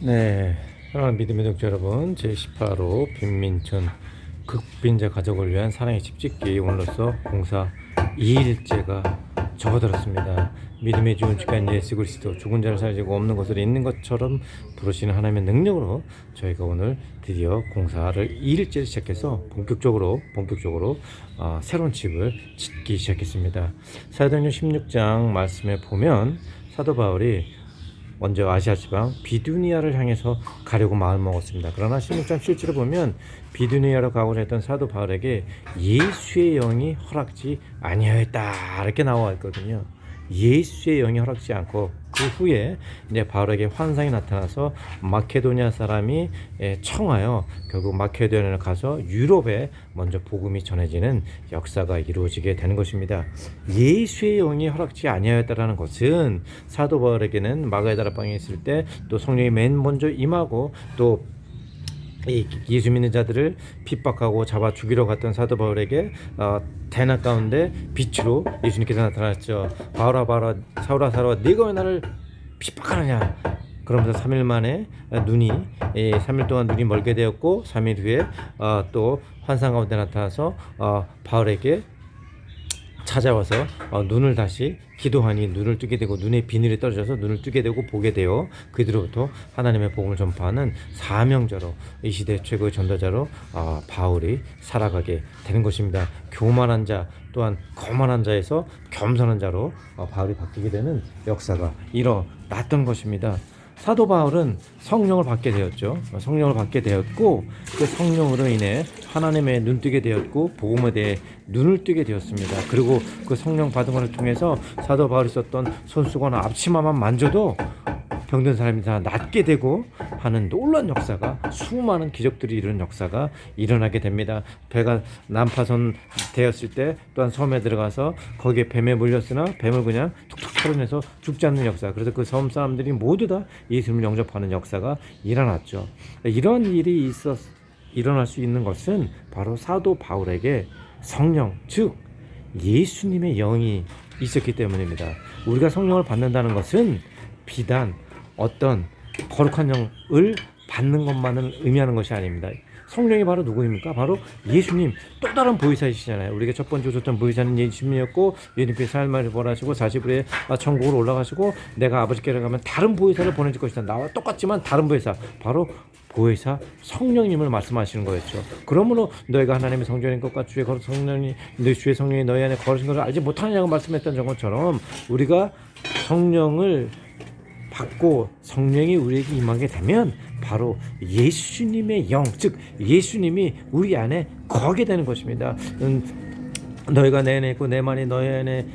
네, 사랑하는 믿음의 독자 여러분, 제18호 빈민촌 극빈자 가족을 위한 사랑의 집짓기, 오늘로써 공사 2일째가 접어들었습니다. 믿음의 좋은 주간 예수 그리스도, 죽은 자를 살리고 없는 것을 있는 것처럼 부르시는 하나님의 능력으로 저희가 오늘 드디어 공사를 2일째 시작해서 본격적으로 새로운 집을 짓기 시작했습니다. 사도행전 16장 말씀에 보면 사도 바울이 먼저 아시아 지방 비두니아를 향해서 가려고 마음먹었습니다. 그러나 16장 7절을 보면 비두니아로 가고자 했던 사도 바울에게 예수의 영이 허락지 아니하였다 이렇게 나와 있거든요. 예수의 영이 허락지 않고 그 후에 이제 바울에게 환상이 나타나서 마케도니아 사람이 청하여 결국 마케도니아를 가서 유럽에 먼저 복음이 전해지는 역사가 이루어지게 되는 것입니다. 예수의 영이 허락지 아니하였다라는 것은 사도 바울에게는 마가다라 방에 있을 때 또 성령이 맨 먼저 임하고 또 예수 믿는 자들을 핍박하고 잡아 죽이러 갔던 사도 바울에게 대낮 가운데 빛으로 예수님께서 나타났죠. 바울아 바울아 사울아 사울아 네가 왜 나를 핍박하느냐. 그러면서 3일 만에 3일 동안 눈이 멀게 되었고 3일 후에 또 환상 가운데 나타나서 바울에게 찾아와서 눈을 다시 기도하니 눈을 뜨게 되고 눈에 비늘이 떨어져서 눈을 뜨게 되고 보게 되어 그들로부터 하나님의 복음을 전파하는 사명자로 이 시대 최고의 전도자로 바울이 살아가게 되는 것입니다. 교만한 자 또한 거만한 자에서 겸손한 자로 바울이 바뀌게 되는 역사가 일어났던 것입니다. 사도 바울은 성령을 받게 되었죠. 성령을 받게 되었고 그 성령으로 인해 하나님의 눈 뜨게 되었고 복음에 대해 눈을 뜨게 되었습니다. 그리고 그 성령 받은 것을 통해서 사도 바울이 썼던 손수건 앞치마만 만져도 병든 사람이 다 낫게 되고 하는 놀라운 역사가, 수많은 기적들이 이루는 역사가 일어나게 됩니다. 배가 난파선 되었을 때 또한 섬에 들어가서 거기에 뱀에 물렸으나 뱀을 그냥 툭툭 털어내서 죽지 않는 역사. 그래서 그 섬 사람들이 모두 다 예수님을 영접하는 역사가 일어났죠. 이런 일이 일어날 수 있는 것은 바로 사도 바울에게 성령, 즉 예수님의 영이 있었기 때문입니다. 우리가 성령을 받는다는 것은 비단 어떤 거룩한 영을 받는 것만을 의미하는 것이 아닙니다. 성령이 바로 누구입니까? 바로 예수님, 또 다른 보혜사이시잖아요. 우리가 첫 번째 오셨던 보혜사는 예수님이었고 예수님께서 삶을 벌하시고 40일에 천국으로 올라가시고 내가 아버지께로 가면 다른 보혜사를 보내줄 것이다. 나와 똑같지만 다른 보혜사, 바로 보혜사 성령님을 말씀하시는 거였죠. 그러므로 너희가 하나님의 성전인 것과 주의 성령이 주의 성령이 너희 안에 거하신 것을 알지 못하느냐고 말씀했던 것처럼 우리가 성령을 받고 성령이 우리에게 임하게 되면 바로 예수님의 영, 즉 예수님이 우리 안에 거하게 되는 것입니다. 너희가 내 안에 있고 내 말이 너희 안에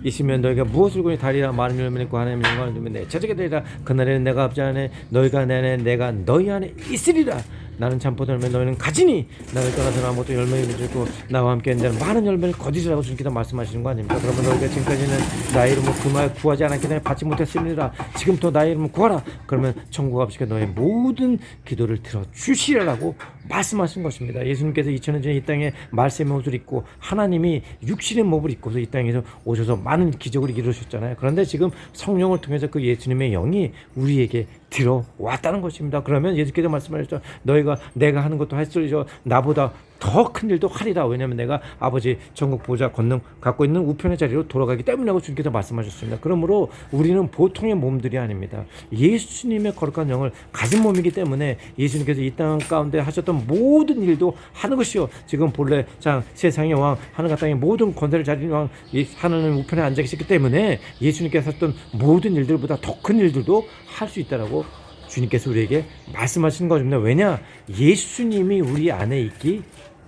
있으면 너희가 무엇을 구하니 다리라 많은 열매를 있고 하나님의 영광을 두면 내 제자가 되리라. 그날에는 내가 아버지 안에 너희가 내 안에 내가 너희 안에 있으리라. 나는 참포도 열매 너희는 가지니 나를 떠나서 아무것도 열매를 맺고 나와 함께 있는 자는 많은 열매를 거두리라고 주님께서 말씀하시는 거 아닙니까? 그러면 너희가 지금까지는 나의 이름을 그말 구하지 않았기 때문에 받지 못했습니다. 지금부터 나의 이름을 구하라. 그러면 천국 아버지께 너의 모든 기도를 들어주시라고 말씀하신 것입니다. 예수님께서 2000년 전에 이 땅에 말씀의 옷을 입고 하나님이 육신의 몸을 입고서 이 땅에서 오셔서 많은 기적을 이루셨잖아요. 그런데 지금 성령을 통해서 그 예수님의 영이 우리에게 들어왔다는 것입니다. 그러면 예수께서 말씀하셨죠. 너희가 내가 하는 것도 할수록 나보다 더 큰 일도 하리라. 왜냐하면 내가 아버지 전국 보좌 권능 갖고 있는 우편의 자리로 돌아가기 때문이라고 주님께서 말씀하셨습니다. 그러므로 우리는 보통의 몸들이 아닙니다. 예수님의 거룩한 영을 가진 몸이기 때문에 예수님께서 이 땅 가운데 하셨던 모든 일도 하는 것이요. 지금 본래 세상의 왕 하늘과 땅의 모든 권세를 가진 왕 하나님 우편에 앉아 계시기 때문에 예수님께서 하셨던 모든 일들보다 더 큰 일들도 할 수 있다라고 주님께서 우리에게 말씀하시는 것입니다. 왜냐? 예수님이 우리 안에 있기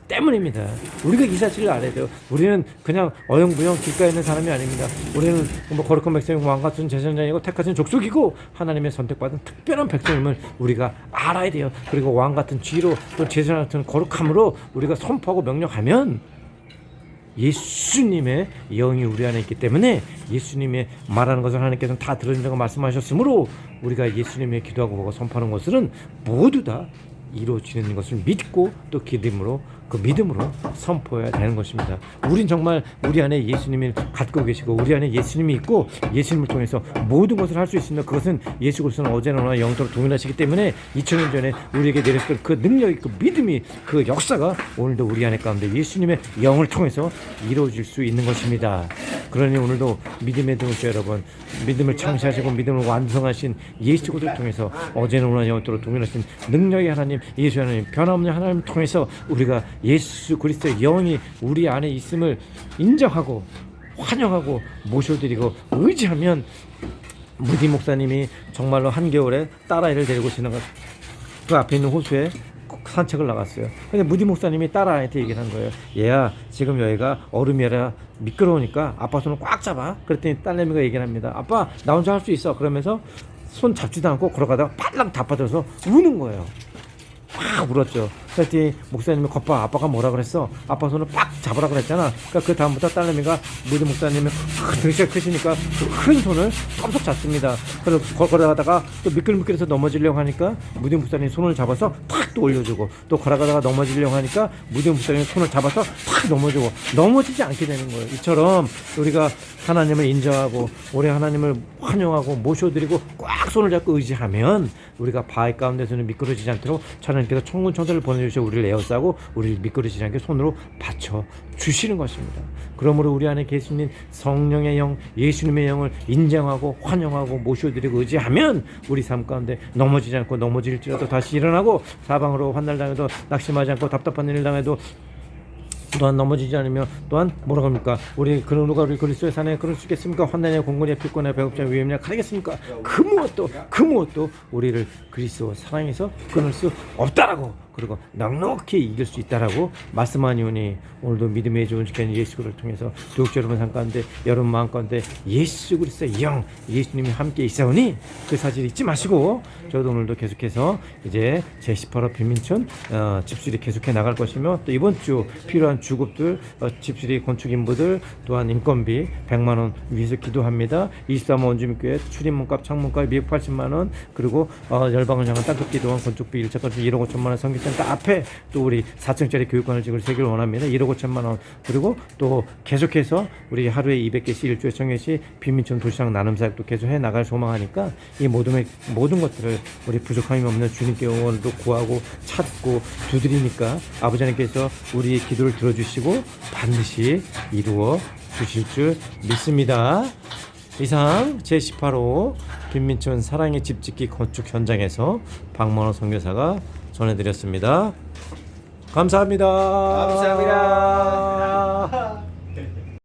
때문입니다. 우리가 이 사실을 알아야 돼요. 우리는 그냥 어영부영 길가에 있는 사람이 아닙니다. 우리는 거룩한 백성이고 왕같은 제사장이고 택하신 족속이고 하나님의 선택받은 특별한 백성임을 우리가 알아야 돼요. 그리고 왕같은 지로 또 제사장 같은 거룩함으로 우리가 선포하고 명령하면 예수님의 영이 우리 안에 있기 때문에 예수님의 말하는 것을 하나님께서는 다 들어준다고 말씀하셨으므로 우리가 예수님의 기도하고 보고 선포하는 것들은 모두 다 이루어지는 것을 믿고 또 믿음으로 선포해야 되는 것입니다. 우린 정말 우리 안에 예수님을 갖고 계시고 우리 안에 예수님이 있고 예수님을 통해서 모든 것을 할 수 있습니다. 그것은 예수 그리스도는 어제나 오늘 영원토록 동일하시기 때문에 2000년 전에 우리에게 내렸던 그 능력이, 그 믿음이, 그 역사가 오늘도 우리 안에 가운데 예수님의 영을 통해서 이루어질 수 있는 것입니다. 그러니 오늘도 믿음의 동역자 여러분, 믿음을 창시하시고 믿음을 완성하신 예수 그리스도를 통해서 어제는 오늘 영원토록 동일하신 능력의 하나님, 예수 하나님, 변함없는 하나님을 통해서 우리가 예수 그리스도의 영이 우리 안에 있음을 인정하고 환영하고 모셔드리고 의지하면, 무디 목사님이 정말로 한겨울에 딸아이를 데리고 그 앞에 있는 호수에 산책을 나갔어요. 근데 무디 목사님이 딸아이한테 얘기를 한 거예요. 얘야, 지금 여기가 얼음이라 미끄러우니까 아빠 손을 꽉 잡아. 그랬더니 딸내미가 얘기를 합니다. 아빠, 나 혼자 할 수 있어. 그러면서 손 잡지도 않고 걸어가다가 팔랑 다 빠져서 우는 거예요. 막 울었죠. 그랬더니 목사님이 겉봐, 아빠가 뭐라 그랬어? 아빠 손을 빡 잡으라 그랬잖아. 그러니까 그 다음부터 딸내미가 무디 목사님이 등치가 크시니까 그 큰 손을 깜짝 잡습니다. 그래서 걸어가다가 또 미끌미끌해서 넘어지려고 하니까 무디 목사님이 손을 잡아서 탁 또 올려주고, 또 걸어가다가 넘어지려고 하니까 무디 목사님이 손을 잡아서 탁 넘어지고, 넘어지지 않게 되는 거예요. 이처럼 우리가 하나님을 인정하고 우리 하나님을 환영하고 모셔드리고 꽉 손을 잡고 의지하면 우리가 바위 가운데서는 미끄러지지 않도록 하나님께서 천군천사를 보내주셔 우리를 에워싸고 우리를 미끄러지지 않게 손으로 받쳐 주시는 것입니다. 그러므로 우리 안에 계신 성령의 영, 예수님의 영을 인정하고 환영하고 모셔드리고 의지하면 우리 삶 가운데 넘어지지 않고, 넘어질지라도 다시 일어나고, 사방으로 환난당해도 낙심하지 않고, 답답한 일 당해도 또한 넘어지지 않으며, 또한 뭐라고 합니까? 우리 누가 우리 그리스도의 산에 그럴 수 있겠습니까? 환난이나 공고나 피곤이나 배고프냐 위험이냐 가리겠습니까? 그 무엇도 우리를 그리스도 사랑해서 끊을 수 없다라고, 그리고 넉넉히 이길 수 있다라고 말씀하니오니, 오늘도 믿음의 좋은 지켜는 예수 그리스도를 통해서 도둑 여러분 삶 가운데, 여러분 마음 가운데 예수 그리스도의 영, 예수님이 함께 있사오니 그 사실 잊지 마시고, 저도 오늘도 계속해서 이제 제18호 빈민촌 집수리 계속해 나갈 것이며, 또 이번 주 필요한 주급들, 집수리 건축 인부들, 또한 인건비 100만 원 위해서 기도합니다. 23호 원주민교회 출입문값 창문값 280만 원, 그리고 열방을 향한 땅끝 기도원 건축비 1차 건축 1억 5천만 원, 성교센터 앞에 또 우리 4층짜리 교육관을 지을 세기를 원합니다. 1억 5천만 원. 그리고 또 계속해서 우리 하루에 200개씩 일주에 청해시 빈민촌 도시락 나눔 사역도 계속 해 나갈 소망하니까, 이 모든 것들을 우리 부족함이 없는 주님께 오늘도 구하고 찾고 두드리니까 아버지 하나님께서 우리의 기도를 들어주시고 반드시 이루어 주실 줄 믿습니다. 이상 제18호 빈민촌 사랑의 집짓기 건축 현장에서 박만호 선교사가 전해드렸습니다. 감사합니다. 감사합니다.